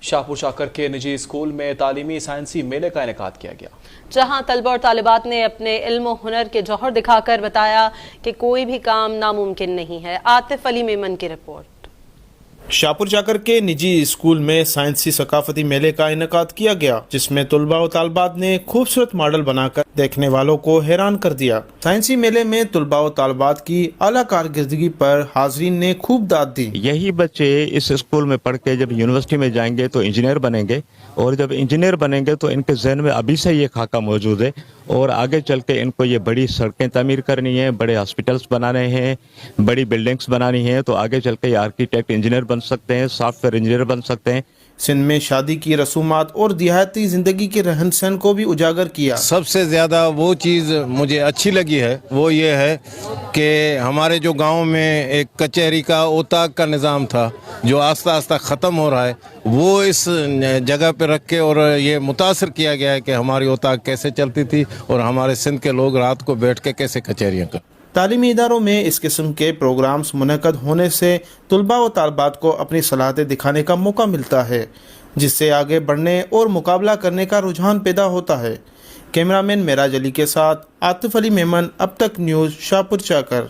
شاہپور چاکر کے نجی اسکول میں تعلیمی سائنسی میلے کا انعقاد کیا گیا، جہاں طلبہ اور طالبات نے اپنے علم و ہنر کے جوہر دکھا کر بتایا کہ کوئی بھی کام ناممکن نہیں ہے۔ عاطف علی میمن کی رپورٹ۔ شاہپور چاکر کے نجی اسکول میں سائنسی ثقافتی میلے کا انعقاد کیا گیا، جس میں طلباء و طالبات نے خوبصورت ماڈل بنا کر دیکھنے والوں کو حیران کر دیا۔ سائنسی میلے میں طلباء و طالبات کی اعلیٰ کارکردگی پر حاضرین نے خوب داد دی۔ یہی بچے اس اسکول میں پڑھ کے جب یونیورسٹی میں جائیں گے تو انجینئر بنیں گے، اور جب انجینئر بنیں گے تو ان کے ذہن میں ابھی سے یہ خاکہ موجود ہے، اور آگے چل کے ان کو یہ بڑی سڑکیں تعمیر کرنی ہیں، بڑے ہاسپٹلس بنانے ہیں، بڑی بلڈنگز بنانی ہیں، تو آگے چل کے یہ آرکیٹیکٹ انجینئر بن سکتے ہیں، سافٹ ویئر انجینئر بن سکتے ہیں۔ سندھ میں شادی کی رسومات اور دیہاتی زندگی کے رہن سہن کو بھی اجاگر کیا۔ سب سے زیادہ وہ چیز مجھے اچھی لگی ہے وہ یہ ہے کہ ہمارے جو گاؤں میں ایک کچہری کا اوطاق کا نظام تھا جو آہستہ آہستہ ختم ہو رہا ہے، وہ اس جگہ پہ رکھ کے اور یہ متاثر کیا گیا ہے کہ ہماری اوطاق کیسے چلتی تھی اور ہمارے سندھ کے لوگ رات کو بیٹھ کے کیسے کچہریاں کرتے۔ تعلیمی اداروں میں اس قسم کے پروگرامز منعقد ہونے سے طلباء و طالبات کو اپنی صلاحیتیں دکھانے کا موقع ملتا ہے، جس سے آگے بڑھنے اور مقابلہ کرنے کا رجحان پیدا ہوتا ہے۔ کیمرہ مین معراج علی کے ساتھ عاطف علی میمن، اب تک نیوز، شاہپور چاکر۔